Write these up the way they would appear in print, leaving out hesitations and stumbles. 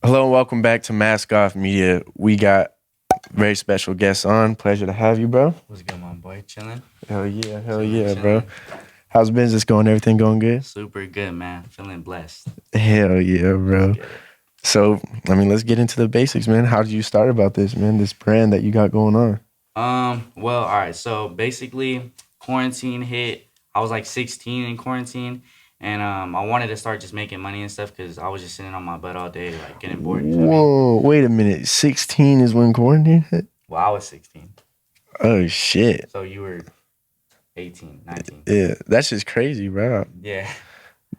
Hello and welcome back to Mask Off Media. We got very special guests on. Pleasure to have you, bro. What's good, my boy? Chilling? Hell yeah, Chilling. bro. How's business going? Everything going good? Super good, man. Feeling blessed. Hell yeah, bro. Let's get it. So, let's get into the basics, man. How did you start about this, man? This brand that you got going on? Well, all right. So basically, quarantine hit. I was like 16 in quarantine, and I wanted to start just making money and stuff because I was just sitting on my butt all day, like getting bored. You feel me? Whoa, wait a minute. 16 is when quarantine hit? Well, I was 16, Oh, shit. so you were 18, 19. Yeah, that's just crazy, bro. Yeah.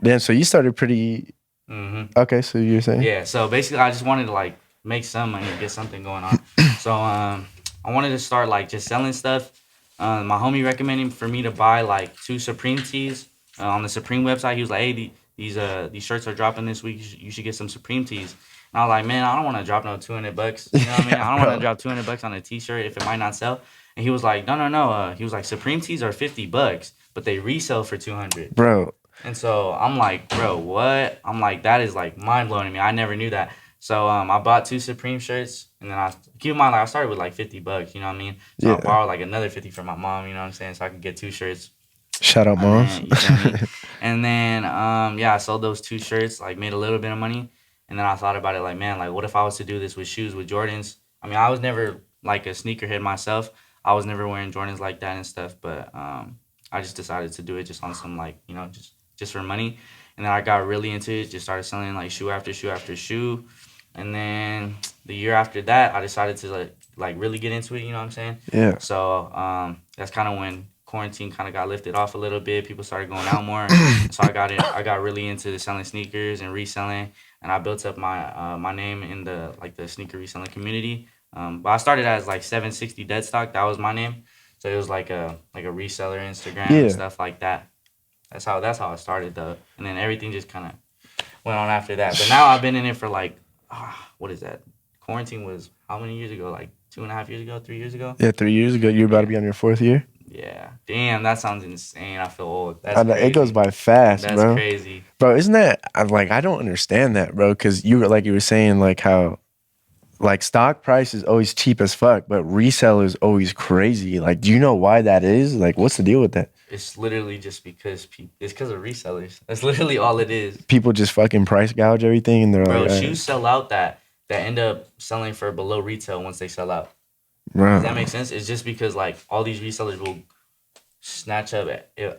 Damn, so you started pretty... Okay, so you're saying? Yeah. So basically, I just wanted to like make some money, get something going on. So I wanted to start like just selling stuff. My homie recommended for me to buy like 2 Supreme tees on the Supreme website. He was like, "Hey, these shirts are dropping this week. You should get some Supreme tees." And I was like, "Man, I don't want to drop no $200. You know what I mean? I don't want to drop $200 on a T-shirt if it might not sell." And he was like, "No. He was like, "Supreme tees are $50, but they resell for 200." Bro. And so I'm like, "Bro, what?" I'm like, that is like mind blowing to me. I never knew that. So I bought 2 Supreme shirts, and then I keep in mind like I started with like $50. You know what I mean? So I borrowed like another 50 from my mom. You know what I'm saying? So I could get 2 shirts. Shout out, moms. You feel me? And then yeah, I sold those 2 shirts, like made a little bit of money. And then I thought about it like, man, like what if I was to do this with shoes, with Jordans? I mean, I was never like a sneakerhead myself. I was never wearing Jordans like that and stuff, but I just decided to do it just on some like, just for money. And then I got really into it, just started selling like shoe after shoe after shoe. And then the year after that, I decided to like really get into it, you know what I'm saying? Yeah. So that's kind of when quarantine kind of got lifted off a little bit. People started going out more. So I got really into selling sneakers and reselling, and I built up my name in the sneaker reselling community. But I started as like 760 Deadstock. That was my name. So it was like a reseller Instagram and stuff like that. That's how I started though. And then everything just kind of went on after that. But now I've been in it for like what is that? Quarantine was how many years ago? Like 2.5 years ago, 3 years ago? Yeah, 3 years ago. You're about to be on your 4th year? Yeah. Damn, that sounds insane. I feel old. That's crazy. It goes by fast, That's bro. crazy. Bro, isn't that I don't understand that, bro, because you were saying like how like stock price is always cheap as fuck, but resell is always crazy. Like, do you know why that is? Like, what's the deal with that? It's literally just because it's because of resellers. That's literally all it is. People just fucking price gouge everything, and they're Bro, like, shoes sell out that end up selling for below retail once they sell out. bro. Does that make sense? It's just because like all these resellers will snatch up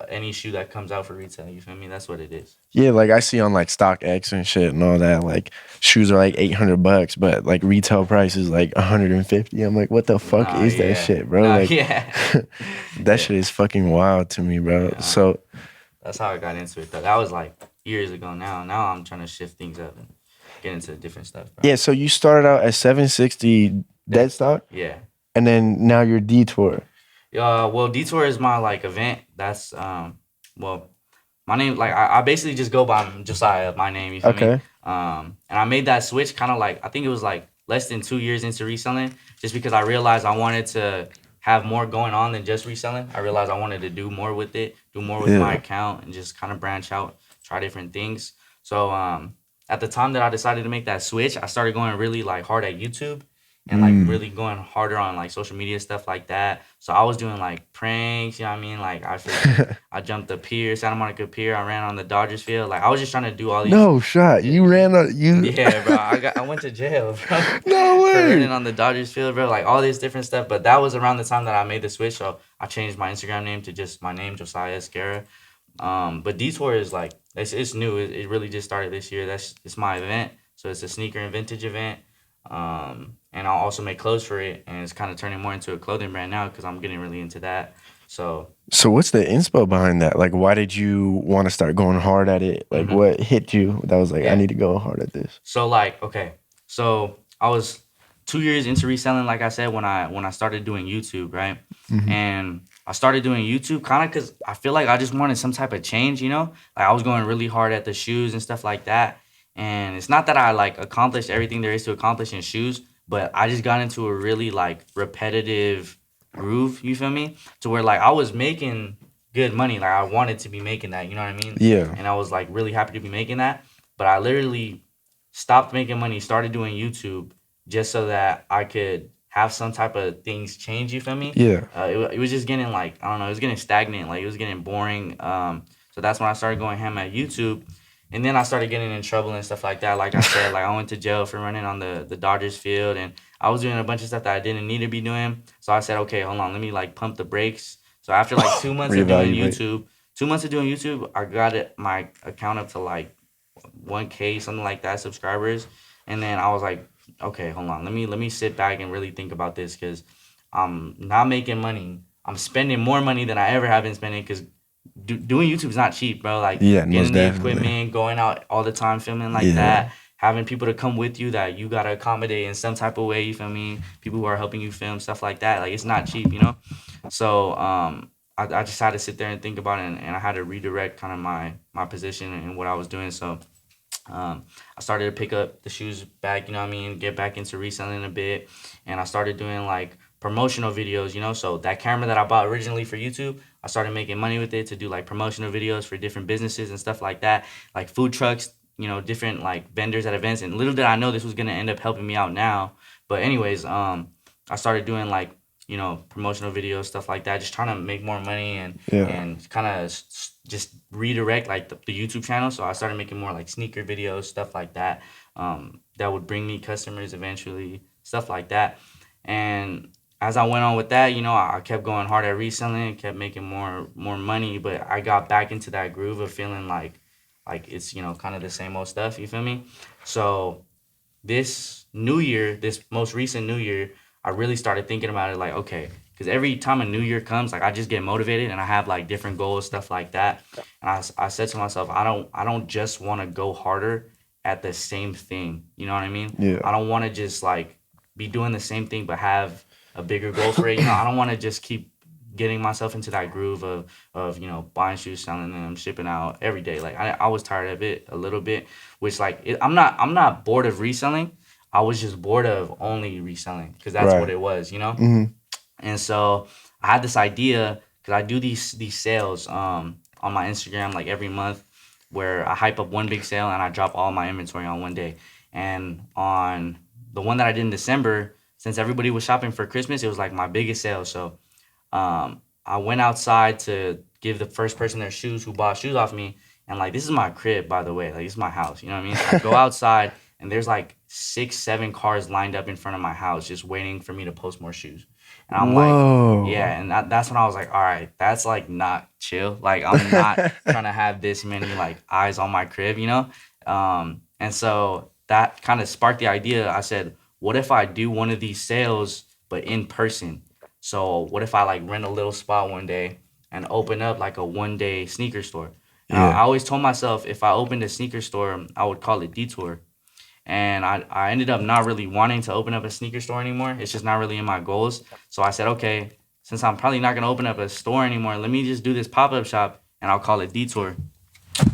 any shoe that comes out for retail. You feel me? That's what it is. Yeah, like I see on like StockX and shit and all that, like shoes are like $800, but like retail price is like 150. I'm like, what the fuck is that shit, bro? Like, that shit is fucking wild to me, bro. Yeah. So that's how I got into it though. That was like years ago now. Now I'm trying to shift things up and get into different stuff, bro. yeah, so you started out at 760 Deadstock, Yeah. and then now you're Detour. Well, Detour is my like event. That's well, my name like I basically just go by Josiah, my name. You feel me? And I made that switch kind of like I think it was like less than 2 years into reselling, just because I realized I wanted to have more going on than just reselling. I realized I wanted to do more with it, do more with my account, and just kind of branch out, try different things. So at the time that I decided to make that switch, I started going really like hard at YouTube. And like really going harder on like social media stuff like that. So I was doing like pranks, you know what I mean? Like I jumped the pier, Santa Monica Pier. I ran on the Dodgers field. Like I was just trying to do all these. No shot. You ran on you. Yeah, bro. I went to jail, bro. No way. For running on the Dodgers field, bro. Like all this different stuff. But that was around the time that I made the switch. So I changed my Instagram name to just my name, Josiah Esguerra. But Detour is like it's new. It really just started this year. It's my event. So it's a sneaker and vintage event. And I'll also make clothes for it, and it's kind of turning more into a clothing brand now because I'm getting really into that. So what's the inspo behind that? Like, why did you want to start going hard at it? Like, what hit you that was like, I need to go hard at this? So like, okay, so I was 2 years into reselling, like I said, when I started doing YouTube, right? And I started doing YouTube kind of because I feel like I just wanted some type of change, you know? Like I was going really hard at the shoes and stuff like that. And it's not that I like accomplished everything there is to accomplish in shoes, but I just got into a really like repetitive groove, you feel me? To where like I was making good money. Like I wanted to be making that, you know what I mean? Yeah. And I was like really happy to be making that. But I literally stopped making money, started doing YouTube just so that I could have some type of things change. You feel me? Yeah. It was just getting like, I don't know, it was getting stagnant. Like it was getting boring. So that's when I started going ham at YouTube. And then I started getting in trouble and stuff like that. Like I said, like I went to jail for running on the Dodgers field, and I was doing a bunch of stuff that I didn't need to be doing. So I said, okay, hold on, let me like pump the brakes. So after like 2 months of doing YouTube, 2 months of doing YouTube, I got my account up to like 1K, something like that, subscribers. And then I was like, okay, hold on, let me sit back and really think about this, because I'm not making money. I'm spending more money than I ever have been spending, because doing YouTube is not cheap, bro. Like getting the equipment, going out all the time, filming like that, having people to come with you that you gotta accommodate in some type of way. You feel me? People who are helping you film stuff like that. Like it's not cheap, you know. So I just had to sit there and think about it, and I had to redirect kind of my position and what I was doing. So I started to pick up the shoes back, you know what I mean, get back into reselling a bit, and I started doing like promotional videos, you know. So that camera that I bought originally for YouTube, I started making money with it to do like promotional videos for different businesses and stuff like that, like food trucks, you know, different like vendors at events. And little did I know this was gonna end up helping me out now. But anyways, I started doing like, you know, promotional videos, stuff like that, just trying to make more money and kind of just redirect like the YouTube channel. So I started making more like sneaker videos, stuff like that, that would bring me customers eventually, stuff like that. And as I went on with that, you know, I kept going hard at reselling, kept making more money, but I got back into that groove of feeling like it's, you know, kind of the same old stuff. You feel me? So this new year, this most recent new year, I really started thinking about it like, okay, because every time a new year comes, like I just get motivated and I have like different goals, stuff like that. And I said to myself, I don't just want to go harder at the same thing. You know what I mean? Yeah. I don't want to just like be doing the same thing but have a bigger goal for it. You know, I don't want to just keep getting myself into that groove of you know, buying shoes, selling them, shipping out every day. Like I was tired of it a little bit, which like I'm not bored of reselling. I was just bored of only reselling, because that's what it was, you know. And so I had this idea, because I do these sales on my Instagram like every month, where I hype up one big sale and I drop all my inventory on one day. And on the one that I did in December, since everybody was shopping for Christmas, it was like my biggest sale. So I went outside to give the first person their shoes who bought shoes off me. And like, this is my crib, by the way. Like, this is my house. You know what I mean? I go outside and there's like 6, 7 cars lined up in front of my house just waiting for me to post more shoes. And I'm like, yeah. And that's when I was like, all right, that's like not chill. Like, I'm not trying to have this many like eyes on my crib, you know? And so that kind of sparked the idea. I said, what if I do one of these sales, but in person? So what if I like rent a little spot one day and open up like a 1-day sneaker store? And I always told myself if I opened a sneaker store, I would call it Detour. And I ended up not really wanting to open up a sneaker store anymore. It's just not really in my goals. So I said, okay, since I'm probably not going to open up a store anymore, let me just do this pop-up shop and I'll call it Detour.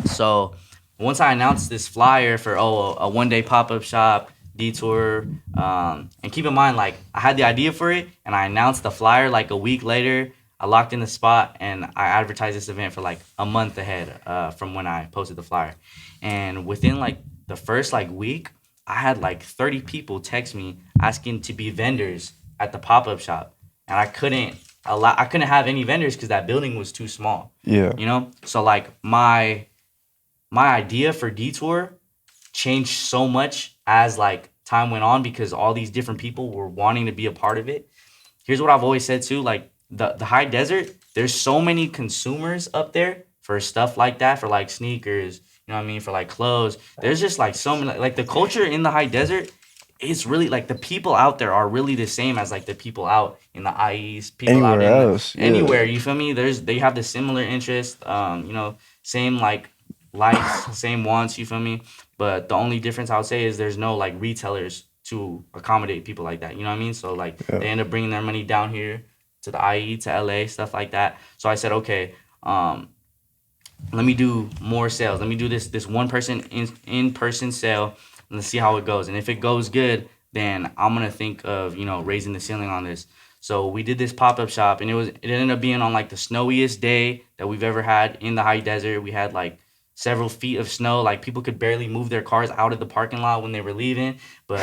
So once I announced this flyer for a 1-day pop-up shop, Detour, and keep in mind, like I had the idea for it and I announced the flyer like a week later. I locked in the spot and I advertised this event for like a month ahead from when I posted the flyer. And within like the first like week, I had like 30 people text me asking to be vendors at the pop-up shop. And I couldn't have any vendors because that building was too small. Yeah. You know? So like my idea for Detour changed so much as like time went on, because all these different people were wanting to be a part of it. Here's what I've always said too, like the high desert, there's so many consumers up there for stuff like that, for like sneakers, you know what I mean, for like clothes. There's just like so many, like the culture in the high desert, it's really like the people out there are really the same as like the people out in the IEs, people anywhere out in else, anywhere, you feel me? They have the similar interest, you know, same like likes, same wants, you feel me? But the only difference I would say is there's no like retailers to accommodate people like that, you know what I mean? So like they end up bringing their money down here to the IE, to LA, stuff like that. So I said, okay, let me do more sales. Let me do this one person in person sale, and let's see how it goes. And if it goes good, then I'm gonna think of, you know, raising the ceiling on this. So we did this pop-up shop, and it ended up being on like the snowiest day that we've ever had in the high desert. We had like several feet of snow. Like people could barely move their cars out of the parking lot when they were leaving. But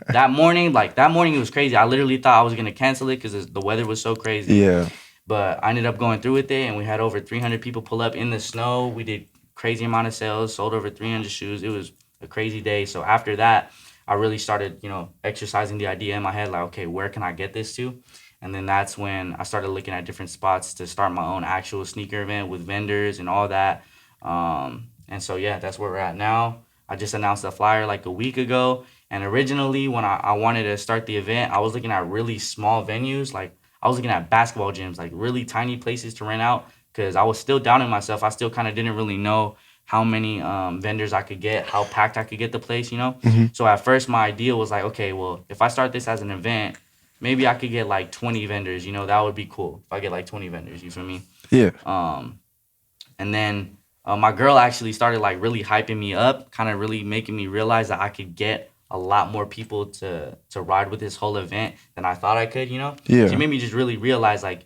that morning it was crazy. I literally thought I was gonna cancel it because the weather was so crazy. Yeah. But I ended up going through with it, and we had over 300 people pull up in the snow. We did crazy amount of sales, sold over 300 shoes. It was a crazy day. So after that, I really started, exercising the idea in my head, like, okay, where can I get this to? And then that's when I started looking at different spots to start my own actual sneaker event with vendors and all that. And so, yeah, that's where we're at now. I just announced the flyer like a week ago. And originally, when I wanted to start the event, I was looking at really small venues. Like, I was looking at basketball gyms, like really tiny places to rent out, because I was still doubting myself. I still kind of didn't really know how many vendors I could get, how packed I could get the place, Mm-hmm. So at first, my idea was like, okay, well, if I start this as an event, maybe I could get like 20 vendors, that would be cool if I get like 20 vendors, you feel me? Yeah. And then my girl actually started like really hyping me up, kind of really making me realize that I could get a lot more people to ride with this whole event than I thought I could, Yeah. She made me just really realize like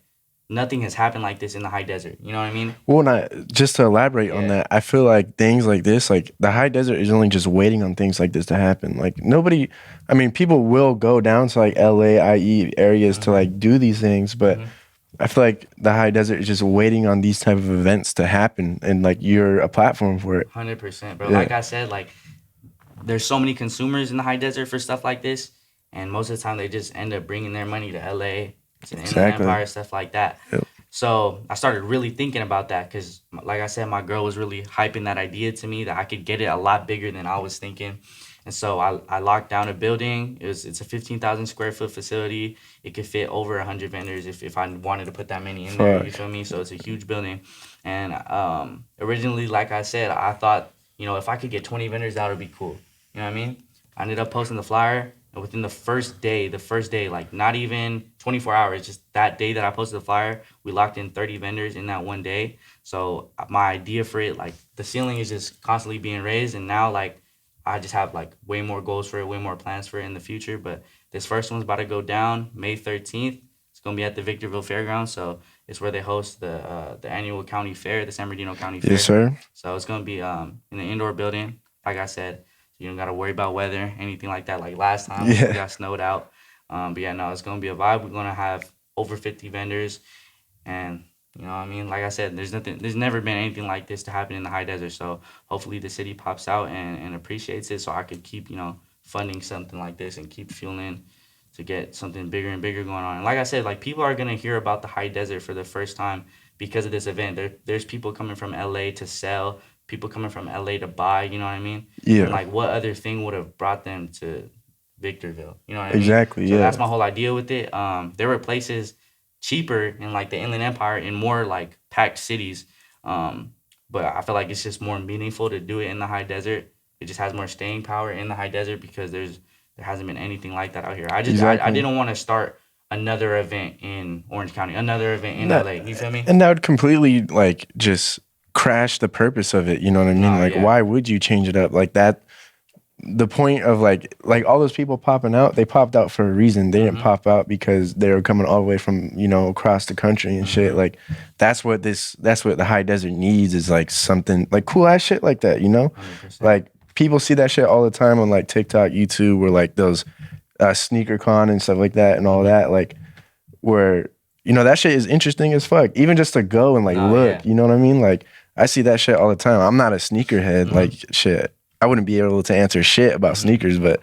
nothing has happened like this in the high desert. You know what I mean? Well, just to elaborate on that, I feel like things like this, like the high desert is only just waiting on things like this to happen. Like people will go down to like LA, IE areas to like do these things, but I feel like the high desert is just waiting on these type of events to happen, and like you're a platform for it. 100%, bro. Yeah. Like I said, like there's so many consumers in the high desert for stuff like this, and most of the time they just end up bringing their money to LA, to the Inland Empire, stuff like that. Yep. So I started really thinking about that because, like I said, my girl was really hyping that idea to me that I could get it a lot bigger than I was thinking. And so I locked down a building. It's a 15,000 square foot facility. It could fit over 100 vendors if I wanted to put that many in there. You feel me? So it's a huge building. And originally, like I said, I thought, if I could get 20 vendors, that would be cool. You know what I mean? I ended up posting the flyer. And within the first day, like not even 24 hours, just that day that I posted the flyer, we locked in 30 vendors in that one day. So my idea for it, like the ceiling is just constantly being raised. And now like I just have like way more goals for it, way more plans for it in the future. But this first one's about to go down May 13th. It's going to be at the Victorville Fairgrounds. So it's where they host the annual county fair, the San Bernardino County Fair. Yes, sir. So it's going to be in the indoor building, like I said. You don't got to worry about weather, anything like that. Like last time, we got snowed out. But yeah, no, it's going to be a vibe. We're going to have over 50 vendors. And, you know what I mean? Like I said, there's never been anything like this to happen in the high desert. So hopefully the city pops out and appreciates it so I could keep, funding something like this and keep fueling to get something bigger and bigger going on. And like I said, like people are going to hear about the high desert for the first time because of this event. There's people coming from LA to sell, people coming from LA to buy, you know what I mean? Yeah. And like what other thing would have brought them to Victorville? You know what I mean? Exactly, so that's my whole idea with it. There were places cheaper in like the Inland Empire in more like packed cities. But I feel like it's just more meaningful to do it in the high desert. It just has more staying power in the high desert because there hasn't been anything like that out here. I didn't want to start another event in Orange County, another event in LA. You feel me? And that would completely like just crash the purpose of it. You know what I mean? Why would you change it up like that? The point of like all those people popping out, they popped out for a reason. They didn't pop out because they were coming all the way from, across the country and shit. Like that's what the high desert needs is like something like cool ass shit like that, 100%. Like people see that shit all the time on like TikTok, YouTube, or like those sneaker con and stuff like that and all that. Like where, that shit is interesting as fuck. Even just to go and like look, you know what I mean? Like I see that shit all the time. I'm not a sneakerhead, like shit. I wouldn't be able to answer shit about sneakers, but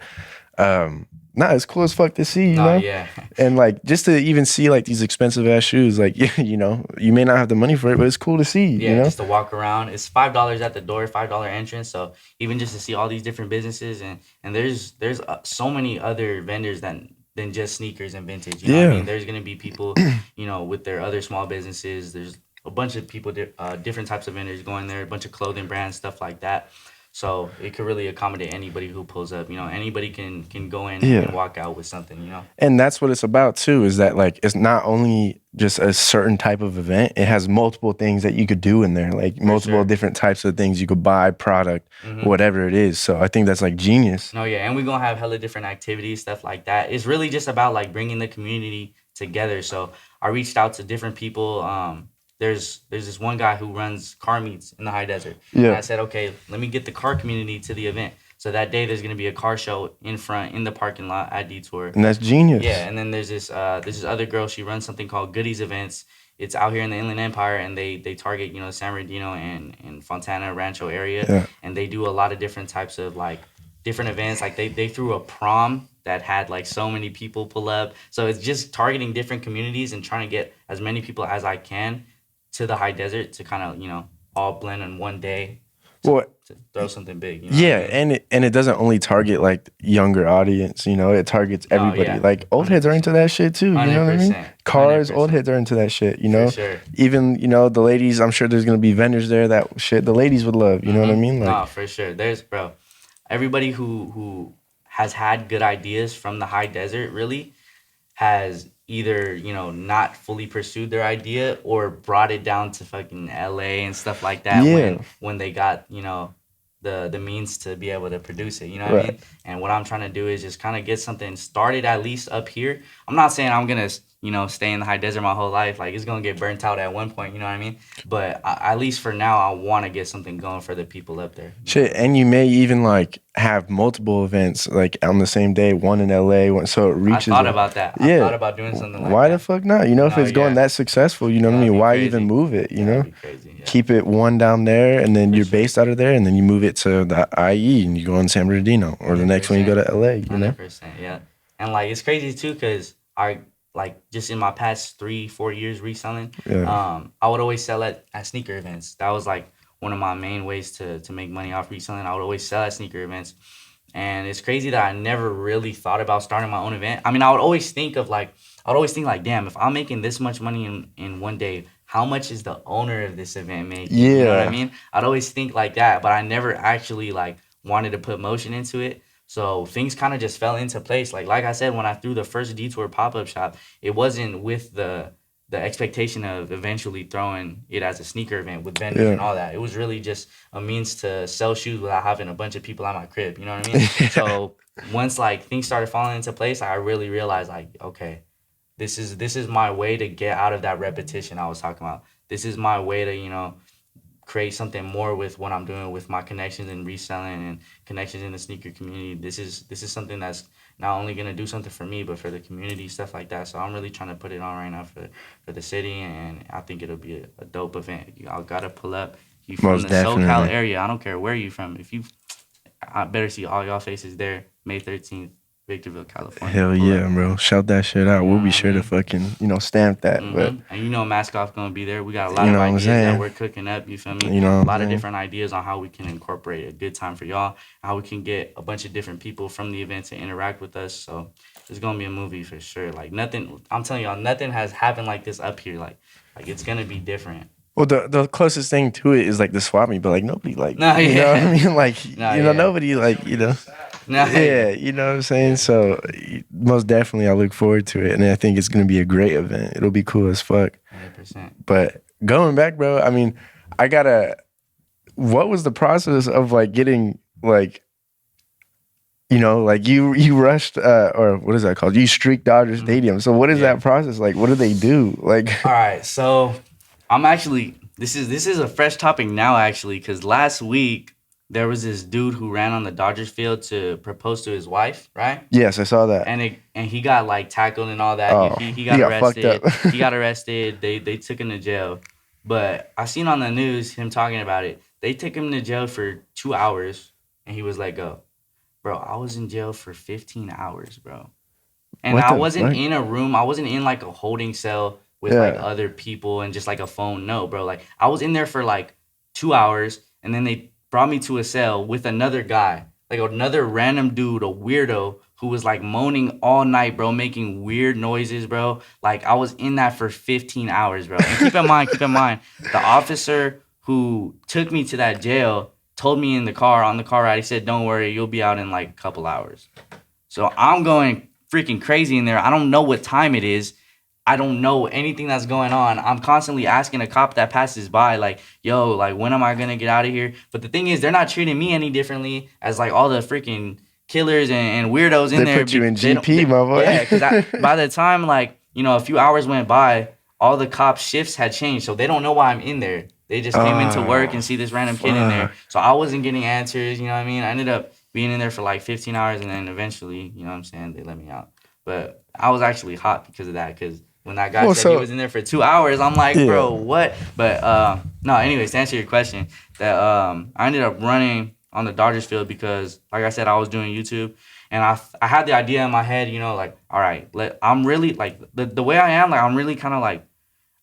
it's cool as fuck to see, you know? Yeah. And like just to even see like these expensive ass shoes, like you may not have the money for it, but it's cool to see. Yeah, just to walk around. It's $5 at the door, $5 entrance. So even just to see all these different businesses and there's so many other vendors than just sneakers and vintage. You know what I mean? There's gonna be people, with their other small businesses. There's a bunch of people, different types of vendors going there, a bunch of clothing brands, stuff like that. So it could really accommodate anybody who pulls up. Anybody can go in and walk out with something, And that's what it's about too, is that like it's not only just a certain type of event, it has multiple things that you could do in there, like multiple different types of things you could buy, product, whatever it is. So I think that's like genius. No, yeah, and we're gonna have hella different activities, stuff like that. It's really just about like bringing the community together. So I reached out to different people. There's this one guy who runs car meets in the high desert. And I said, okay, let me get the car community to the event. So that day there's gonna be a car show in front in the parking lot at Detour. And that's genius. Yeah, and then there's this other girl. She runs something called Goodies Events. It's out here in the Inland Empire, and they target San Bernardino and Fontana Rancho area, and they do a lot of different types of like different events. Like they threw a prom that had like so many people pull up. So it's just targeting different communities and trying to get as many people as I can to the high desert to kind of all blend in one day. To throw something big. And it doesn't only target like younger audience, it targets everybody. Like old 100%. Heads are into that shit too, you know what I mean? Cars, 100%. Old heads are into that shit, For sure. Even, the ladies, I'm sure there's gonna be vendors there that shit the ladies would love, you know what I mean? Like, no, for sure. There's everybody who has had good ideas from the high desert really has either not fully pursued their idea or brought it down to fucking LA and stuff like that when they got the means to be able to produce it, what I mean? And what I'm trying to do is just kind of get something started at least up here. I'm not saying I'm gonna stay in the high desert my whole life. Like, it's gonna get burnt out at one point, you know what I mean? But at least for now, I want to get something going for the people up there. Shit, and you may even like have multiple events like on the same day, one in LA, so it reaches. I thought about that. I thought about doing something like Why that. The fuck not? If it's going that successful, you know what I mean? Why even move it? That'd be crazy, Keep it one down there, and then you're based out of there, and then you move it to the IE, and you go in San Bernardino, or the next one you go to LA. 100%, yeah. And like it's crazy too, cause just in my past 3-4 years reselling, I would always sell at sneaker events. That was like one of my main ways to make money off reselling. I would always sell at sneaker events. And it's crazy that I never really thought about starting my own event. I mean, I would always think like, damn, if I'm making this much money in one day, how much is the owner of this event making? Yeah. You know what I mean? I'd always think like that, but I never actually like wanted to put motion into it. So things kind of just fell into place. Like I said, when I threw the first Detour pop-up shop, it wasn't with the expectation of eventually throwing it as a sneaker event with vendors and all that. It was really just a means to sell shoes without having a bunch of people at my crib. You know what I mean? So once like things started falling into place, I really realized like, okay, this is my way to get out of that repetition I was talking about. This is my way to, create something more with what I'm doing with my connections in reselling and connections in the sneaker community. This is something that's not only gonna do something for me, but for the community, stuff like that. So I'm really trying to put it on right now for the city, and I think it'll be a dope event. Y'all gotta pull up. You from Most the definitely. SoCal area? I don't care where you from. I better see all y'all faces there, May 13th. Victorville, California. Hell yeah, bro. Shout that shit out. We'll be sure to fucking, stamp that. But and Maskoff gonna be there. We got a lot of ideas that we're cooking up, you feel me? A lot of different ideas on how we can incorporate a good time for y'all, how we can get a bunch of different people from the event to interact with us. So it's gonna be a movie for sure. Like nothing, I'm telling y'all, nothing has happened like this up here. Like it's gonna be different. Well, the closest thing to it is like the swap meet, but like nobody like, you know what I mean? Like, nobody like, yeah, you know what I'm saying? So most definitely I look forward to it. And I think it's going to be a great event. It'll be cool as fuck. 100%. But going back, bro, I mean, what was the process of like getting like, like you rushed, or what is that called? You streaked Dodger Stadium. So what is that process like? What do they do? Like, all right, so I'm actually, this is a fresh topic now actually, because last week there was this dude who ran on the Dodgers field to propose to his wife, right? Yes, I saw that. And he got like tackled and all that. Oh, he got arrested. Fucked up. He got arrested. They took him to jail. But I seen on the news him talking about it. They took him to jail for 2 hours and he was let go. Bro, I was in jail for 15 hours, bro. And I wasn't in a room. I wasn't in like a holding cell with like other people and just like a phone. No, bro. Like I was in there for like 2 hours and then they brought me to a cell with another guy, like another random dude, a weirdo who was like moaning all night, bro, making weird noises, bro. Like I was in that for 15 hours, bro. And keep in mind, the officer who took me to that jail told me on the car ride, he said, don't worry, you'll be out in like a couple hours. So I'm going freaking crazy in there. I don't know what time it is. I don't know anything that's going on. I'm constantly asking a cop that passes by, like, yo, like, when am I going to get out of here? But the thing is, they're not treating me any differently as, like, all the freaking killers and weirdos in there. They put you in GP, my boy. Yeah, because by the time, like, a few hours went by, all the cops' shifts had changed, so they don't know why I'm in there. They just came into work and see this random kid in there. So I wasn't getting answers, you know what I mean? I ended up being in there for like 15 hours, and then eventually, you know what I'm saying, they let me out. But I was actually hot because of that, because when that guy said he was in there for 2 hours, I'm like, bro, what? But no, anyways, to answer your question, that I ended up running on the Dodgers field because, like I said, I was doing YouTube. And I had the idea in my head, like, all right, I'm really, like, the way I am, like, I'm really kind of, like,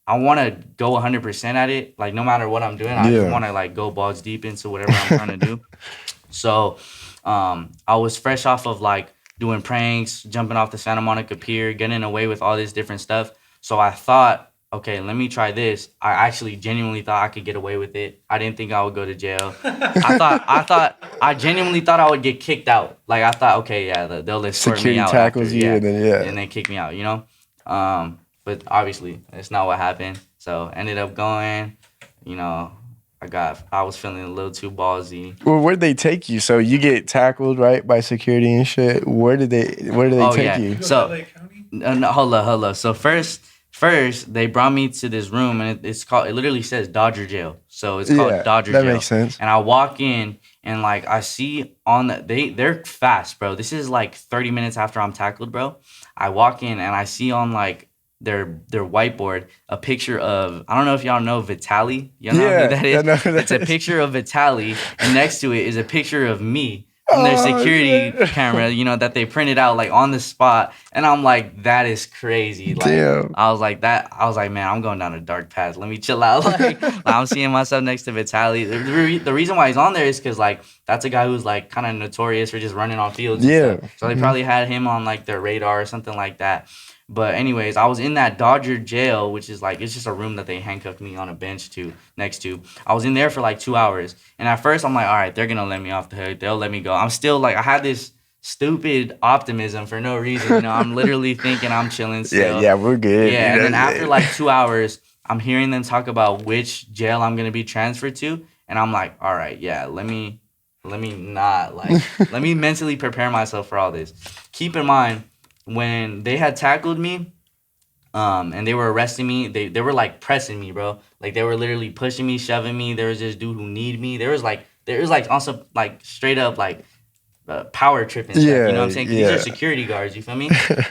I want to go 100% at it. Like, no matter what I'm doing, I just want to, like, go balls deep into whatever I'm trying to do. So I was fresh off of, like, doing pranks, jumping off the Santa Monica Pier, getting away with all this different stuff. So I thought, okay, let me try this. I actually genuinely thought I could get away with it. I didn't think I would go to jail. I genuinely thought I would get kicked out. Like, I thought, okay, yeah, they'll escort security me out tackles after, you, and then kick me out, But obviously, that's not what happened. So ended up going, I was feeling a little too ballsy. Well, where'd they take you? So you get tackled, right, by security and shit. Where did they take you? So no, hold up. So first they brought me to this room, and it literally says Dodger Jail. So it's called Dodger Jail. That makes sense. And I walk in, and like I see they're fast, bro. This is like 30 minutes after I'm tackled, bro. I walk in and I see on like their whiteboard a picture of, I don't know if y'all know Vitaly. You know who that is? It's a picture of Vitaly, and next to it is a picture of me from their security camera, that they printed out like on the spot. And I'm like, that is crazy. Like, damn. I was like, man, I'm going down a dark path. Let me chill out. Like I'm seeing myself next to Vitaly. The reason why he's on there is because like that's a guy who's like kind of notorious for just running on fields. And stuff. So they probably had him on like their radar or something like that. But anyways, I was in that Dodger jail, which is like, it's just a room that they handcuffed me on a bench next to. I was in there for like 2 hours. And at first I'm like, all right, they're going to let me off the hook. They'll let me go. I'm still like, I had this stupid optimism for no reason. I'm literally thinking I'm chilling still. Yeah, we're good. Yeah, and then after like 2 hours, I'm hearing them talk about which jail I'm going to be transferred to. And I'm like, all right, yeah, let me not like, let me mentally prepare myself for all this. Keep in mind, when they had tackled me, and they were arresting me, they were like pressing me, bro. Like they were literally pushing me, shoving me. There was this dude who needed me. There was like also like straight up like power tripping stuff. You know what I'm saying? 'Cause these are security guards. You feel me?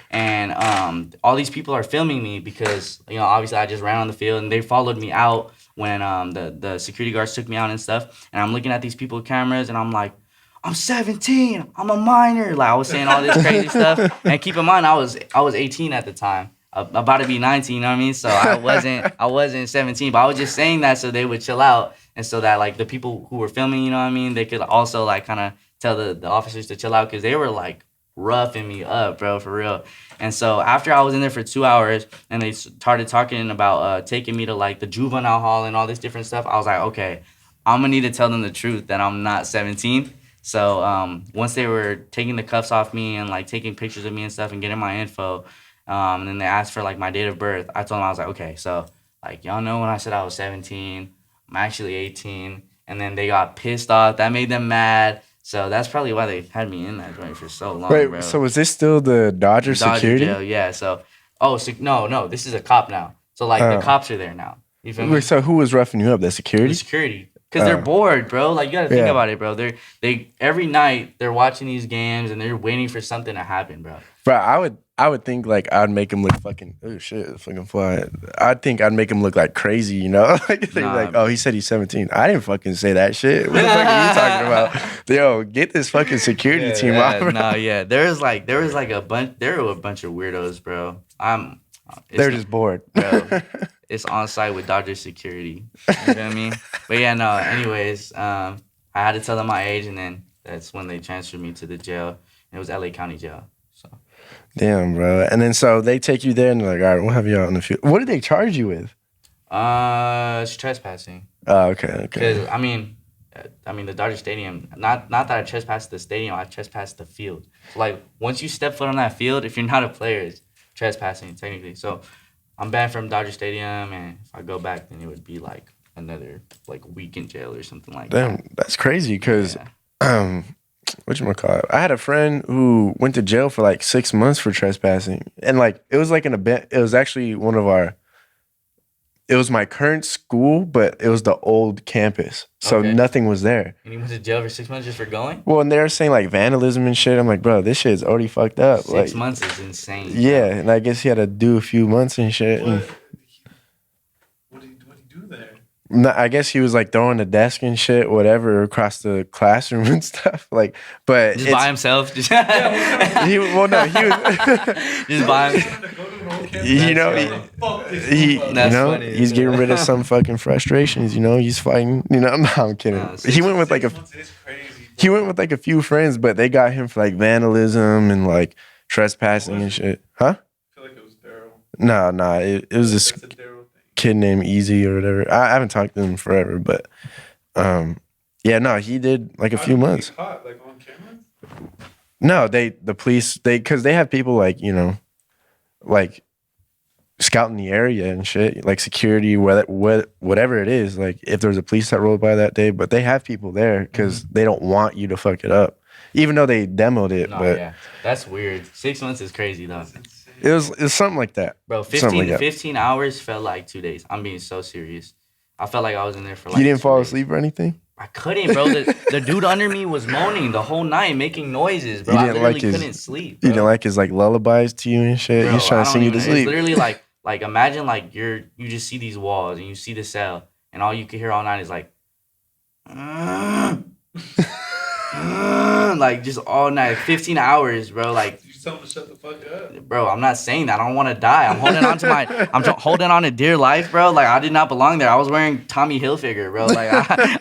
And all these people are filming me because obviously I just ran on the field, and they followed me out when the security guards took me out and stuff. And I'm looking at these people with cameras, and I'm like, I'm 17. I'm a minor. Like I was saying all this crazy stuff. And keep in mind, I was 18 at the time, about to be 19. You know what I mean? So I wasn't 17, but I was just saying that so they would chill out, and so that like the people who were filming, you know what I mean, they could also like kind of tell the officers to chill out, because they were like roughing me up, bro, for real. And so after I was in there for 2 hours, and they started talking about taking me to like the juvenile hall and all this different stuff, I was like, okay, I'm gonna need to tell them the truth that I'm not 17. So once they were taking the cuffs off me and like taking pictures of me and stuff and getting my info, and then they asked for like my date of birth, I told them, I was like, okay, so like y'all know when I said I was 17, I'm actually 18. And then they got pissed off. That made them mad. So that's probably why they had me in that joint for so long, bro. So was this still the Dodger security? Jail, yeah. So no, this is a cop now. So like the cops are there now. You feel me? So who was roughing you up? The security? The security. Because they're bored, bro. Like, you got to think about it, bro. They every night, they're watching these games, and they're waiting for something to happen, bro. Bro, I would think, like, I'd make them look fucking... Oh, shit, fucking fly. I'd think I'd make them look, like, crazy, Like, oh, he said he's 17. I didn't fucking say that shit. What the fuck are you talking about? Yo, get this fucking security team out, bro. There was a bunch... There were a bunch of weirdos, bro. They're just bored. Bro, it's on site with Dodger security. You know what I mean? But yeah, no, anyways, I had to tell them my age, and then that's when they transferred me to the jail. It was LA County Jail. So. Damn, bro. And then so they take you there, and they're like, all right, we'll have you out in the field. What did they charge you with? It's trespassing. Oh, okay. Because, I mean, the Dodger Stadium, not that I trespassed the stadium, I trespassed the field. So, like, once you step foot on that field, if you're not a player, it's trespassing, technically. So, I'm banned from Dodger Stadium, and if I go back, then it would be, like, another, like, week in jail or something like that. Damn, that's crazy, because whatchamacallit? I had a friend who went to jail for like 6 months for trespassing, and like it was like an event. It was actually it was my current school, but it was the old campus, so nothing was there. And he went to jail for 6 months just for going? Well, and they were saying like vandalism and shit. I'm like, bro, this shit's already fucked up. 6 months is insane. Yeah, bro. And I guess he had to do a few months and shit. What did he do there? I guess he was like throwing the desk and shit, whatever, across the classroom and stuff. Like, but just by himself. Just he was just by himself. You know, he's getting rid of some fucking frustrations. You know, he's fighting. You know, no, I'm kidding. He went with like a few friends, but they got him for like vandalism and like trespassing and shit. Huh? I feel like it was Daryl. No, it was this kid named Easy or whatever. I haven't talked to him forever, but yeah, no, he did like a few months. Caught, like on camera? No, the police, because they have people like, you know, like scouting the area and shit, like security, whatever it is. Like if there's a police that rolled by that day, but they have people there because they don't want you to fuck it up, even though they demoed it. No, but yeah, that's weird. 6 months is crazy though. It was something like that. Bro, 15 hours felt like 2 days. I'm being so serious. I felt like I was in there for like You didn't fall asleep or anything? I couldn't, bro. The dude under me was moaning the whole night, making noises, bro. I literally couldn't sleep, bro. You didn't like his like lullabies to you and shit? Bro, he's trying to sing you to sleep. It's literally like imagine like you just see these walls and you see the cell and all you can hear all night is like like just all night, 15 hours, bro. Like you tell him to shut the fuck up, bro. I'm not saying that. I don't want to die. I'm holding on to I'm holding on to dear life, bro. Like I did not belong there. I was wearing Tommy Hilfiger, bro. Like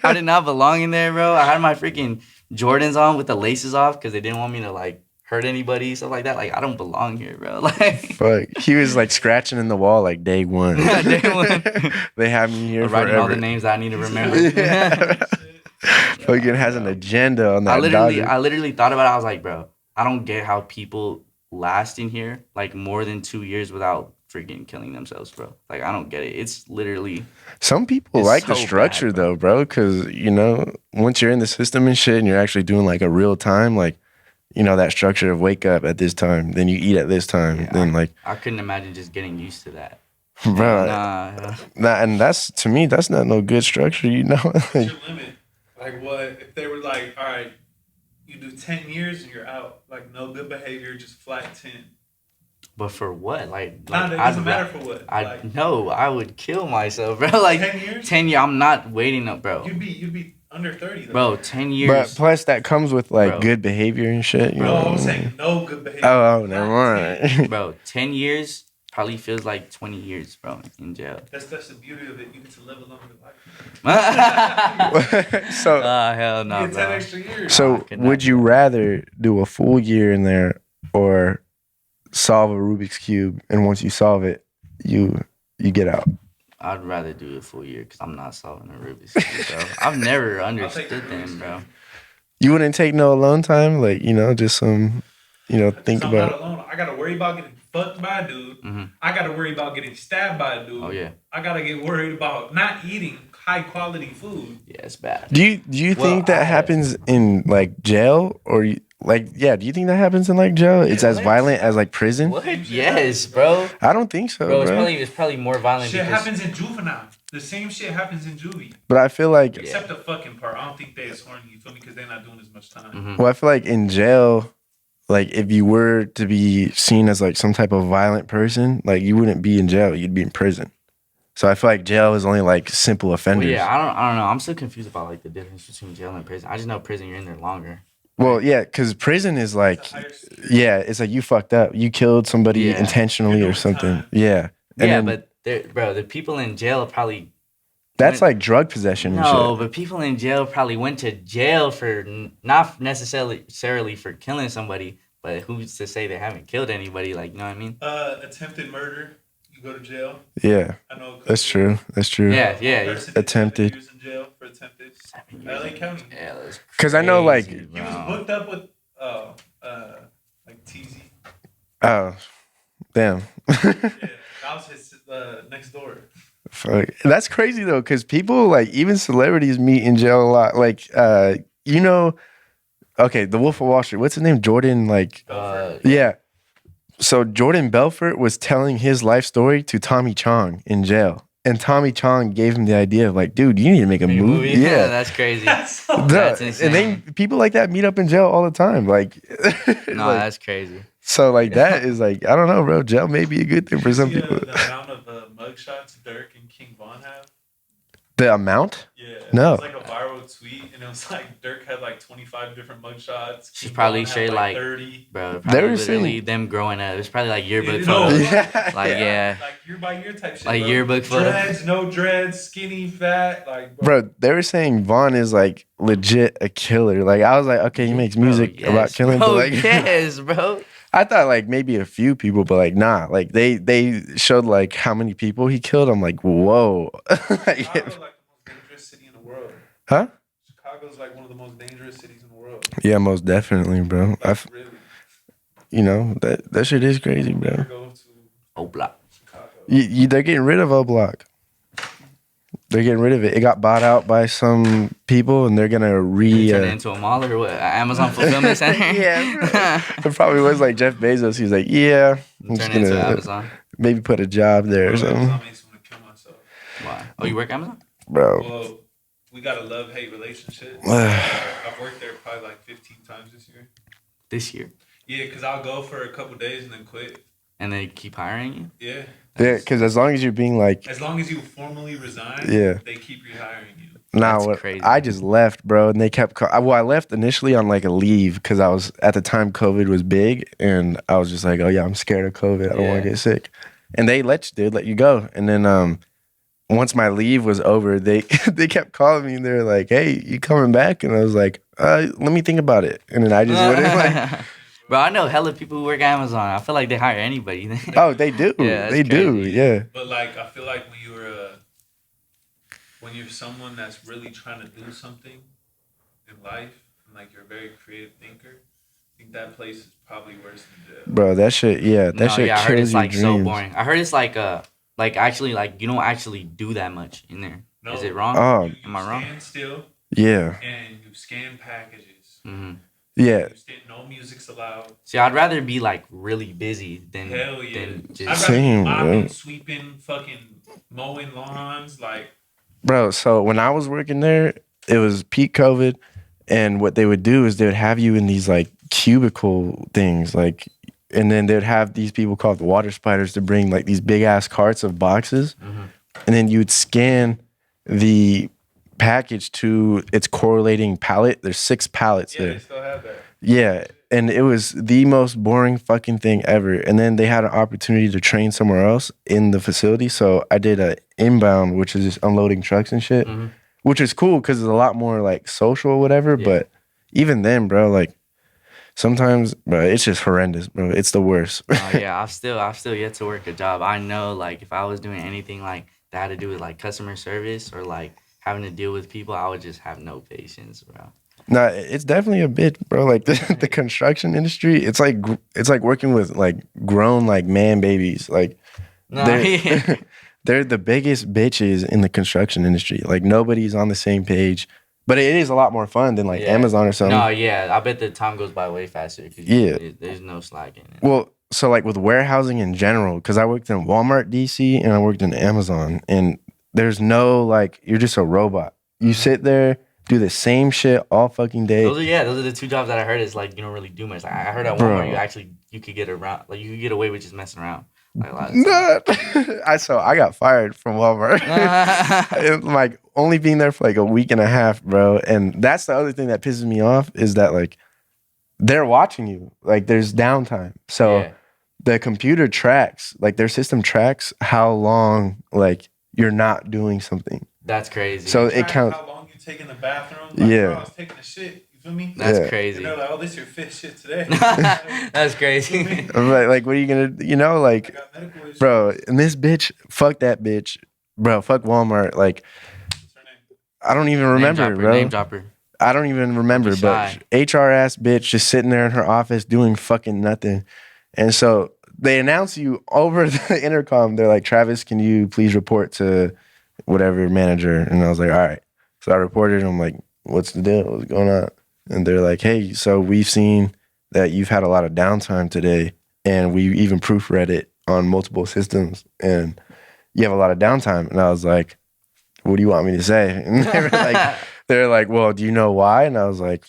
I did not belong in there, bro. I had my freaking Jordans on with the laces off because they didn't want me to like hurt anybody, stuff like that. Like I don't belong here, bro. Like fuck, he was like scratching in the wall like day one. Day one. They have me here writing all the names that I need to remember. Yeah. Fucking has an agenda on that. I literally thought about it. I was like, bro, I don't get how people last in here like more than 2 years without freaking killing themselves, bro. Like I don't get it. It's literally some people like the structure bad, though, bro, because you know once you're in the system and shit, and you're actually doing like a real time, like you know that structure of wake up at this time, then you eat at this time, yeah, then like I couldn't imagine just getting used to that. Bro, and that's to me that's not no good structure, you know. What's your limit? Like what if they were like, all right, you do 10 years and you're out, like no good behavior, just flat 10. But for what? Like it doesn't matter for what. I would kill myself, bro. Like 10 years. 10 years. I'm not waiting up, bro. You'd be under 30, though. Bro. 10 years. But plus that comes with like good behavior and shit. You know I'm saying no good behavior. Oh, never mind. Bro, 10 years probably feels like 20 years, bro, in jail. That's the beauty of it. You get to live a longer life. So hell no, you get 10 extra years. So would you rather do a full year in there or solve a Rubik's Cube, and once you solve it, you get out? I'd rather do a full year because I'm not solving a Rubik's Cube, bro. I've never understood them, bro. You wouldn't take no alone time? Like, you know, just some, you know, think about it. Alone. I got to worry about getting fucked by a dude. Mm-hmm. I got to worry about getting stabbed by a dude. Oh, yeah. I got to get worried about not eating high quality food. Yeah, it's bad. Do you think that happens in like jail or do you think that happens in like jail? It's as violent as like prison? What? Yes, bro. I don't think so, bro. It's probably more violent. Shit happens in juvenile. The same shit happens in juvie. But I feel like except the fucking part. I don't think they as horny, you feel me? Because they're not doing as much time. Mm-hmm. Well, I feel like in jail, like if you were to be seen as like some type of violent person, like you wouldn't be in jail, you'd be in prison. So I feel like jail is only like simple offenders. Well, yeah, I don't know. I'm still confused about like the difference between jail and prison. I just know prison, you're in there longer. Well, yeah, because prison is like, it's like you fucked up. You killed somebody intentionally or something. Time. Yeah. And but the people in jail probably... That's like drug possession and shit. No, but people in jail probably went to jail for not necessarily for killing somebody, but who's to say they haven't killed anybody? Like, you know what I mean? Attempted murder. Go to jail. Yeah, I know. That's true. Yeah. Attempted. Years in jail for attempted. LA County. Yeah, that's because I know, like, he was booked up with like TZ. Oh, damn. Yeah, that was his next door. Fuck. That's crazy though, because people like even celebrities meet in jail a lot. Like, you know, Okay, the Wolf of Wall Street. What's his name? Jordan, like, yeah. So Jordan Belfort was telling his life story to Tommy Chong in jail. And Tommy Chong gave him the idea of like, dude, you need to make a movie. Yeah. That's crazy. That's insane. And then people like that meet up in jail all the time. Like, no, like, that's crazy. So like that is like, I don't know, bro. Jail may be a good thing for some people. The amount of mugshots Dirk and King Von have? The amount? Yeah. No. It was like a viral tweet, and it was like Dirk had like 25 different mugshots. She's probably straight like 30. Bro, probably literally them growing up. It's probably like yearbook photos. Like, yeah. Like year by year type shit. Like bro. yearbook photos. Dreads, no dreads, skinny, fat. Like, bro, they were saying Vaughn is like legit a killer. Like, I was like, okay, he makes music about killing. Bro, but like, yes, bro. I thought like maybe a few people, but like nah. Like they showed like how many people he killed. I'm like, whoa. Chicago's like the most dangerous city in the world. Huh? Chicago's like one of the most dangerous cities in the world. Yeah, most definitely, bro. Really? You know that shit is crazy, bro. Go to O-Block. Chicago. They're getting rid of O-Block. They're getting rid of it. It got bought out by some people, and they're gonna turn it into a mall or what? Amazon fulfillment center. Yeah, it probably was like Jeff Bezos. He's like, yeah, I'm just turn it into gonna Amazon. maybe put a job there or something. Amazon makes me want to kill myself. Why? Oh, you work Amazon? Bro. Well, we got a love-hate relationship. I've worked there probably like 15 times this year. This year? Yeah, because I'll go for a couple days and then quit. And they keep hiring you? Yeah. Yeah, because as long as you're being like, as long as you formally resign, they keep rehiring you. Nah, I just left, bro, and they kept. I left initially on like a leave because I was at the time COVID was big, and I was just like, oh yeah, I'm scared of COVID. I don't want to get sick, and they let you go, and then once my leave was over, they they kept calling me and they're like, hey, you coming back? And I was like, let me think about it, and then I just wouldn't like. Bro, I know hella people who work at Amazon. I feel like they hire anybody. Oh, they do. Yeah, they do. Yeah. But like, I feel like when you're someone that's really trying to do something in life, and like you're a very creative thinker, I think that place is probably worse than jail. Bro, that shit. Yeah, that shit. I heard it's like dreams. so boring. I heard it's like actually like you don't actually do that much in there. No. Is it wrong? Am I wrong? Stand still. Yeah. And you scan packages. Mm-hmm. Yeah. No music's allowed. See, I'd rather be like really busy than hell yeah. Than just same, bro. Sweeping, fucking mowing lawns, like. Bro, so when I was working there, it was peak COVID, and what they would do is they would have you in these like cubicle things, like, and then they would have these people called the water spiders to bring like these big ass carts of boxes, and then you'd scan the package to its correlating pallet. There's 6 pallets there. They still have that. Yeah, and it was the most boring fucking thing ever. And then they had an opportunity to train somewhere else in the facility, so I did a inbound, which is just unloading trucks and shit, which is cool because it's a lot more like social or whatever. Yeah. But even then, bro, like sometimes, bro, it's just horrendous, bro. It's the worst. Yeah, I've still yet to work a job. I know, like, if I was doing anything like that had to do with like customer service or like having to deal with people, I would just have no patience, bro. Nah, it's definitely a bit, bro. Like the construction industry, it's like working with like grown like man babies. Like they're the biggest bitches in the construction industry. Like nobody's on the same page, but it is a lot more fun than like Amazon or something. No, yeah, I bet the time goes by way faster. There's no slacking. Well, so like with warehousing in general, because I worked in Walmart DC and I worked in Amazon, and there's no like, you're just a robot. You sit there, do the same shit all fucking day. Those are the 2 jobs that I heard is like you don't really do much. Like, I heard at Walmart you could get around, like you could get away with just messing around. Like a lot of I got fired from Walmart. Like only being there for like a week and a half, bro. And that's the other thing that pisses me off is that like they're watching you. Like there's downtime. So the computer tracks, like their system tracks how long like you're not doing something. That's crazy. So it counts. How long you take in the bathroom? Like, bro, I was taking a shit. You feel me? That's crazy. And they're like, oh, this is your 5th shit today. That's crazy. Like, what are you gonna, like, bro, and this bitch, fuck that bitch. Bro, fuck Walmart. Like, I don't even remember, bro. Name dropper. I don't even remember, but HR ass bitch just sitting there in her office doing fucking nothing. And so they announce you over the intercom. They're like, Travis, can you please report to whatever manager? And I was like, all right. So I reported. And I'm like, what's the deal? What's going on? And they're like, hey, so we've seen that you've had a lot of downtime today, and we even proofread it on multiple systems, and you have a lot of downtime. And I was like, what do you want me to say? And they're like, well, do you know why? And I was like,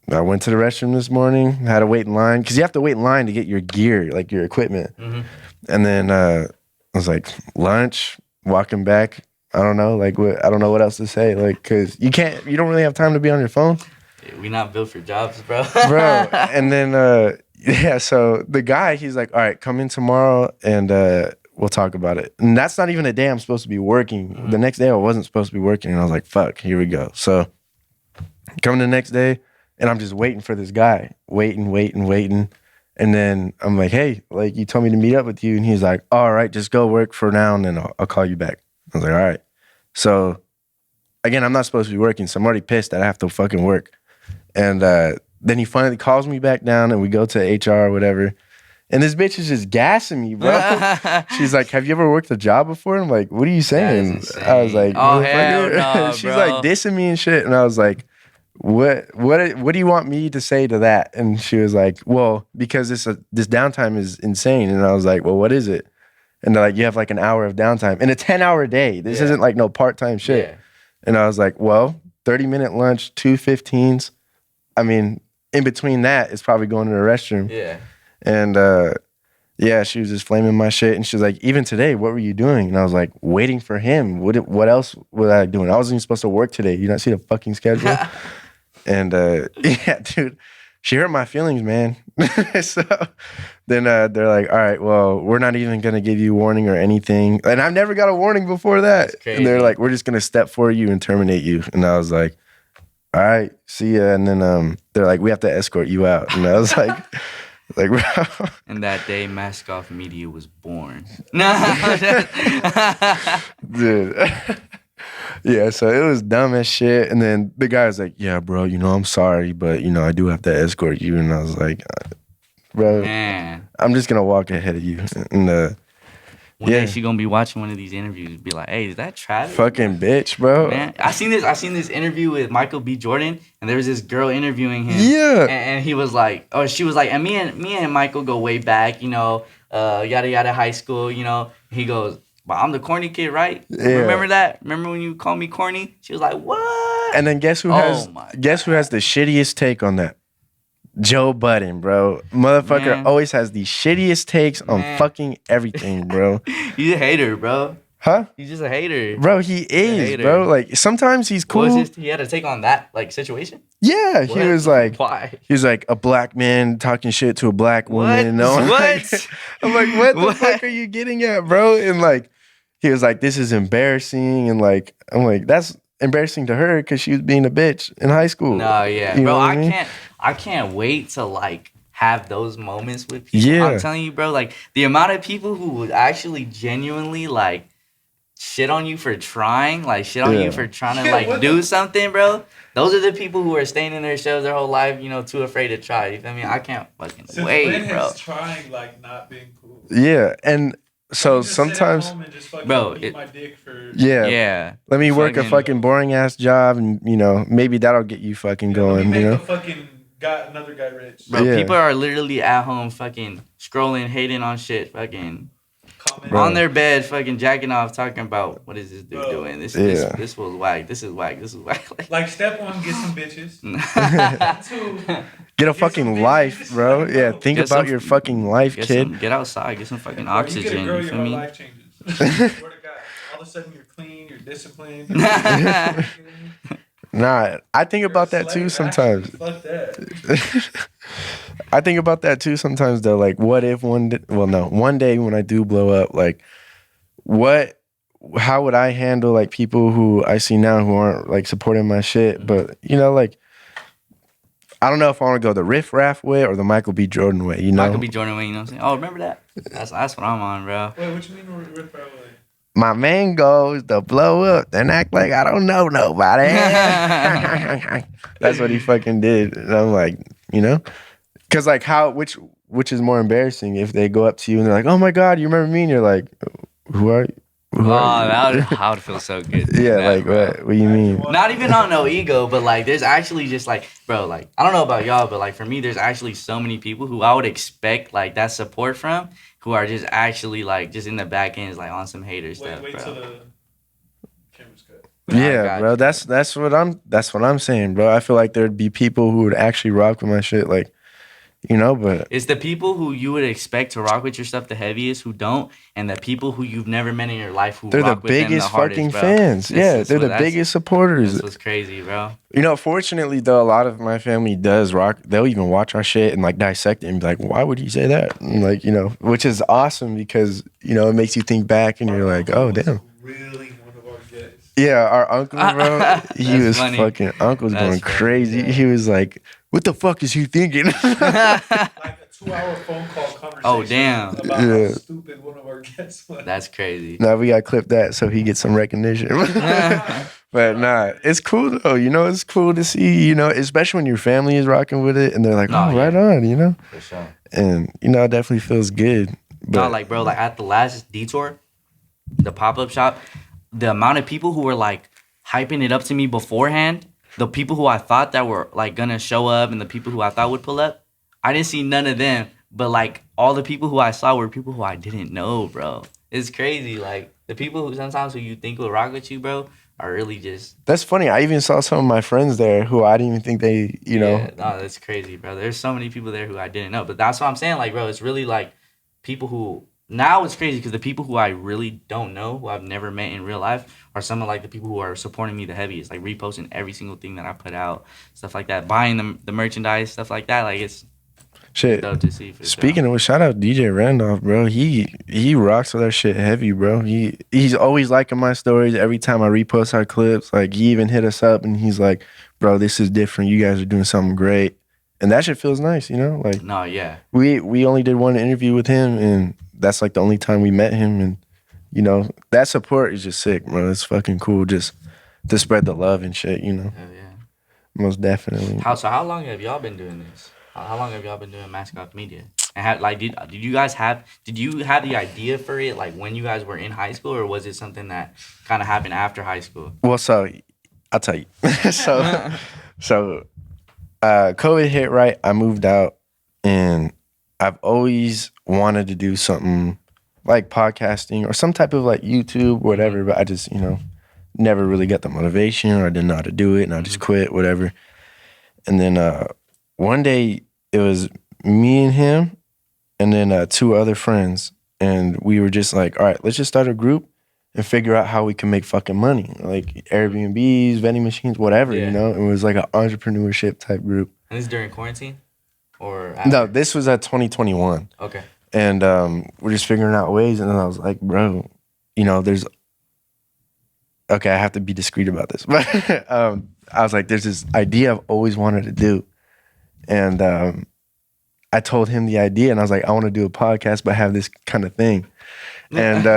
I went to the restroom this morning, had to wait in line, because you have to wait in line to get your gear, like your equipment. Mm-hmm. And then I was like, lunch, walking back. I don't know, like what? I don't know what else to say, like, because you don't really have time to be on your phone. We not built for jobs, bro. And then so the guy, he's like, all right, come in tomorrow and we'll talk about it. And that's not even a day I'm supposed to be working. Mm-hmm. The next day I wasn't supposed to be working, and I was like, fuck, here we go. So come the next day, and I'm just waiting for this guy, waiting. And then I'm like, hey, like, you told me to meet up with you. And he's like, all right, just go work for now, and then I'll call you back. I was like, all right. So again, I'm not supposed to be working, so I'm already pissed that I have to fucking work. And then he finally calls me back down, and we go to HR or whatever. And this bitch is just gassing me, bro. She's like, have you ever worked a job before? I'm like, what are you saying? I was like, oh, hell no, she's like dissing me and shit. And I was like, what do you want me to say to that? And she was like, well, because this downtime is insane. And I was like, well, what is it? And they're like, you have like an hour of downtime in a 10-hour day. This isn't like no part-time shit. Yeah. And I was like, well, 30-minute lunch, 2 15s. I mean, in between that, it's probably going to the restroom. Yeah. And she was just flaming my shit. And she was like, even today, what were you doing? And I was like, waiting for him. What else was I doing? I wasn't even supposed to work today. You not see the fucking schedule? And dude, she hurt my feelings, man. So then they're like, all right, well, we're not even going to give you warning or anything. And I've never got a warning before that. And they're like, we're just going to step for you and terminate you. And I was like, all right, see ya. And then they're like, we have to escort you out. And I was like, bro. And that day, Mask Off Media was born. Dude. Yeah, so it was dumb as shit. And then the guy was like, yeah, bro, I'm sorry, but, I do have to escort you. And I was like, bro, man, I'm just going to walk ahead of you. And one day she gonna be watching one of these interviews and be like, hey, is that Travis? Fucking bitch, bro. Man, I seen this interview with Michael B. Jordan, and there was this girl interviewing him. Yeah. And he was like, she was like, and me and Michael go way back, yada yada high school, He goes, but I'm the corny kid, right? Yeah. Remember that? Remember when you called me corny? She was like, what? And then guess who has the shittiest take on that? Joe Budden, bro. Motherfucker always has the shittiest takes on fucking everything, bro. He's a hater, bro. Huh? He's just a hater. Bro, he is, bro. Like, sometimes he's cool. He had to take on that, like, situation? Yeah, what? He was like, why? He was like a black man talking shit to a black woman. What? I'm like, what the fuck are you getting at, bro? And like, he was like, this is embarrassing. And like, I'm like, that's embarrassing to her because she was being a bitch in high school. No, yeah. Bro, I can't wait to like have those moments with people. Yeah. I'm telling you, bro, like the amount of people who would actually genuinely like shit on you for trying, you for trying to like do something, bro. Those are the people who are staying in their shells their whole life, too afraid to try. You feel me? I can't fucking wait, bro. Trying like not being cool. Yeah, and so sometimes, bro, my dick for let me work a fucking boring ass job, and maybe that'll get you fucking going. Got another guy rich. Bro, people are literally at home fucking scrolling, hating on shit, fucking on their bed, fucking jacking off, talking about what is this dude doing? This was whack. This is whack. This is whack. Like step one, get some bitches. Two, get a fucking life, bro. Yeah, think about your fucking life, kid. Get outside, get some fucking oxygen. You feel me? Life changes. Swear to God, all of a sudden you're clean, you're disciplined. Nah, I think about that too sometimes. Fuck that. I think about that too sometimes though. Like, what if one day when I do blow up, like, how would I handle like people who I see now who aren't like supporting my shit? But like, I don't know if I want to go the Riff Raff way or the Michael B. Jordan way. Michael B. Jordan way. You know what I'm saying? Oh, remember that? That's what I'm on, bro. Wait, what you mean Riff Raff way? My main goal is to blow up and act like I don't know nobody. That's what he fucking did. And I'm like, because like which is more embarrassing if they go up to you and they're like, oh my God, you remember me? And you're like, who are you? I would feel so good. Yeah, that, like bro. what do you mean? Not even on no ego, but like there's actually just like, bro, like I don't know about y'all, but like for me, there's actually so many people who I would expect like that support from, who are just actually like just in the back ends like on some hater stuff, wait bro. till the camera's cut. Yeah, bro. That's what I'm saying, bro. I feel like there'd be people who would actually rock with my shit, like, you know, but it's the people who you would expect to rock with your stuff the heaviest who don't, and the people who you've never met in your life who they're rock the with them the biggest hardest, fucking bro. fans. Yeah, they're the biggest supporters. This was crazy, bro. You know, fortunately though, a lot of my family does rock. They'll even watch our shit and like dissect it and be like, "Why would he say that?" And like, you know, which is awesome because you know it makes you think back and you're like, "Oh damn." Really, one of our guests. Yeah, our uncle, bro, he was funny. fucking. Uncle's going crazy. Yeah. He was like, "What the fuck is he thinking?" Like a 2-hour phone call conversation. Oh damn! About how stupid one of our guests was. That's crazy. Now we gotta clip that so he gets some recognition. But nah, it's cool though. You know, it's cool to see. You know, especially when your family is rocking with it and they're like, "Oh, right on," you know. For sure. And you know, it definitely feels good. But no, like bro, like at the last Detour, the pop-up shop, the amount of people who were like hyping it up to me beforehand, the people who I thought that were like gonna show up and the people who I thought would pull up, I didn't see none of them. But like all the people who I saw were people who I didn't know, bro. It's crazy. Like the people who sometimes who you think will rock with you, bro, are really just. That's funny. I even saw some of my friends there who I didn't even think they, you know. Yeah, no, that's crazy, bro. There's so many people there who I didn't know. But that's what I'm saying. Like, bro, it's really like people who. Now it's crazy because the people who I really don't know, who I've never met in real life, are some of like the people who are supporting me the heaviest, like reposting every single thing that I put out, stuff like that, buying the merchandise, stuff like that. Like it's shit. Dope to see. Speaking of which, shout out DJ Randolph, bro. He rocks with that shit heavy, bro. He's always liking my stories every time I repost our clips. Like he even hit us up and he's like, "Bro, this is different. You guys are doing something great." And that shit feels nice, you know? Like no, yeah. We only did one interview with him and that's like the only time we met him and you know, that support is just sick, bro. It's fucking cool just to spread the love and shit, you know. Hell yeah. Most definitely. How long have y'all been doing this? How long have y'all been doing Mask Off Media? And did you have the idea for it like when you guys were in high school, or was it something that kind of happened after high school? Well, so I'll tell you. so COVID hit, right? I moved out and I've always wanted to do something like podcasting or some type of like YouTube, whatever, but I just, you know, never really got the motivation or I didn't know how to do it and I just quit, whatever. And then one day it was me and him and then 2 other friends and we were just like, all right, let's just start a group and figure out how we can make fucking money. Like Airbnbs, vending machines, whatever, you know? It was like an entrepreneurship type group. And this is during quarantine? Or after? No, this was at 2021. Okay. And we're just figuring out ways. And then I was like, bro, you know, okay, I have to be discreet about this. But I was like, there's this idea I've always wanted to do. And I told him the idea and I was like, I want to do a podcast, but have this kind of thing. And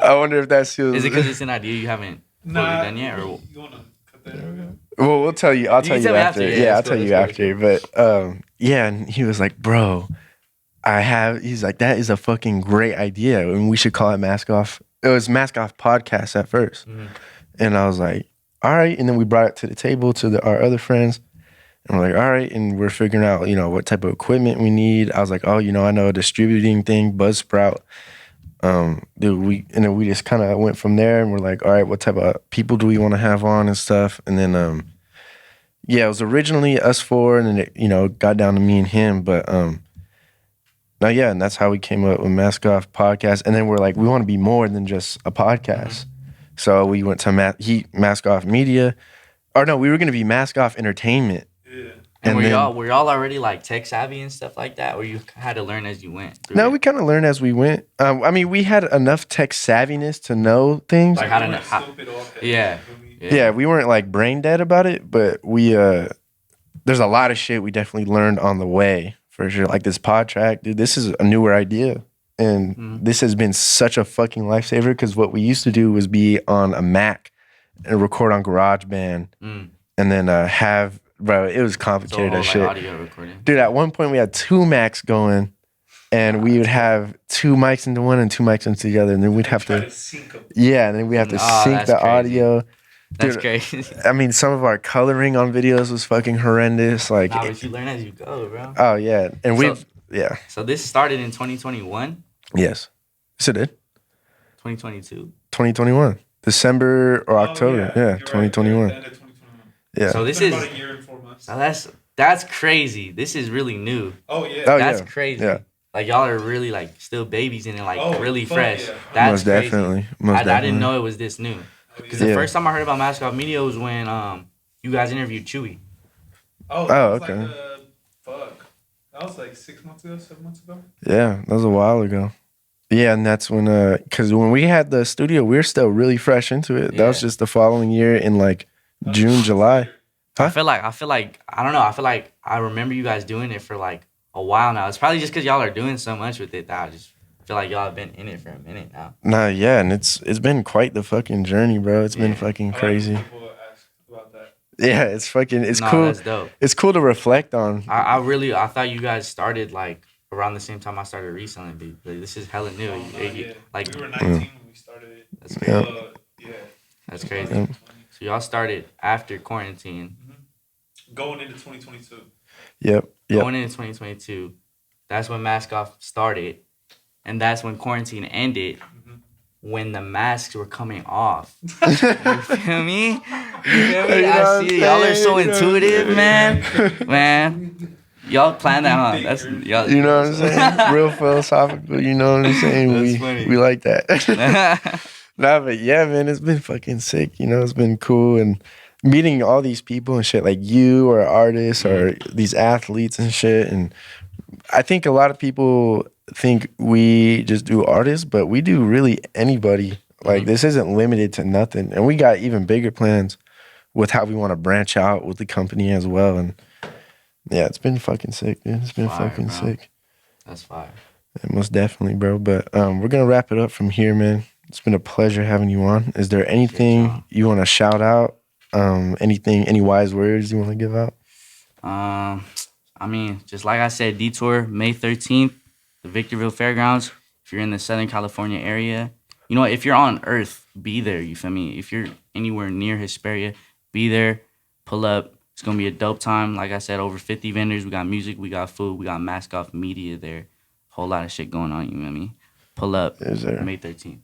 I wonder if that's still... Is it because it's an idea you haven't fully done yet? Or... You want to cut that out? Well, we'll tell you. I'll tell you after. Yeah, I'll tell you after. But yeah, and he was like, bro, he's like, that is a fucking great idea. And we should call it Mask Off. It was Mask Off Podcast at first. Mm-hmm. And I was like, all right. And then we brought it to the table to our other friends. And we're like, all right. And we're figuring out, you know, what type of equipment we need. I was like, oh, you know, I know a distributing thing, Buzzsprout. And then we just kind of went from there and we're like, all right, what type of people do we want to have on and stuff? And then, yeah, it was originally us 4 and then it, you know, got down to me and him. But now, yeah, and that's how we came up with Mask Off Podcast. And then we're like, we want to be more than just a podcast. So we went to Mask Off Media. Or no, we were going to be Mask Off Entertainment. Yeah. And were y'all already like tech savvy and stuff like that, or you had to learn as you went? No, we kind of learned as we went. I mean, we had enough tech savviness to know things. Like how to know. Yeah, we weren't like brain dead about it, but we there's a lot of shit we definitely learned on the way for sure. Like this pod track, dude, this is a newer idea. And this has been such a fucking lifesaver because what we used to do was be on a Mac and record on GarageBand and then bro, it was complicated as shit. Audio recording. Dude, at one point we had 2 Macs going and we would have 2 mics into one and 2 mics into the other, and then we'd have to sync them. Yeah, and then we have to sync the crazy. audio. That's crazy. I mean, some of our coloring on videos was fucking horrendous. Like, but you learn as you go, bro. Oh yeah, and So this started in 2021. Yes, yes it did. 2022. 2021, December or October. Yeah, 2021. Right. Yeah. So this is about a year and 4 months. So that's crazy. This is really new. Oh yeah. That's crazy. Yeah. Like y'all are really like still babies and like really fresh. Yeah. That's Most crazy. definitely. I didn't know it was this new. Because the first time I heard about Mask Off Media was when you guys interviewed Chewy. Oh, okay. Fuck. That was like 6 months ago, 7 months ago. Yeah, that was a while ago. Yeah, and that's when because when we had the studio, we were still really fresh into it. That was just the following year in like June, July. Huh? I feel like I don't know. I feel like I remember you guys doing it for like a while now. It's probably just because y'all are doing so much with it that I just feel like y'all have been in it for a minute now. Nah, yeah, and it's been quite the fucking journey, bro. It's been fucking crazy. People ask about that. Yeah, it's cool. That's dope. It's cool to reflect on. I thought you guys started like around the same time I started reselling. But this is hella new. Like we were 19 when we started it. That's crazy. That's crazy. Yeah. So y'all started after quarantine. Mm-hmm. Going into 2022. Yep. Going into 2022. That's when Mask Off started. And that's when quarantine ended. Mm-hmm. When the masks were coming off. You feel me? I see y'all are so intuitive, man. Man. Y'all plan that, huh? That's y'all. You know what I'm saying? Real philosophical. You know what I'm saying? We like that. Nah, but yeah, man, it's been fucking sick. You know, it's been cool and meeting all these people and shit like you or artists or these athletes and shit. And I think a lot of people think we just do artists, but we do really anybody. Like this isn't limited to nothing. And we got even bigger plans with how we want to branch out with the company as well. And yeah, it's been fucking sick, dude. It's been fucking sick. That's fire. Yeah, most definitely, bro. But we're gonna wrap it up from here, man. It's been a pleasure having you on. Is there anything you want to shout out? Any wise words you want to give out? I mean, just like I said, Detour, May 13th, the Victorville Fairgrounds. If you're in the Southern California area, you know what? If you're on Earth, be there. You feel me? If you're anywhere near Hesperia, be there. Pull up. It's going to be a dope time. Like I said, over 50 vendors. We got music. We got food. We got Mask Off Media there. Whole lot of shit going on. You know what I mean? Pull up. May 13th.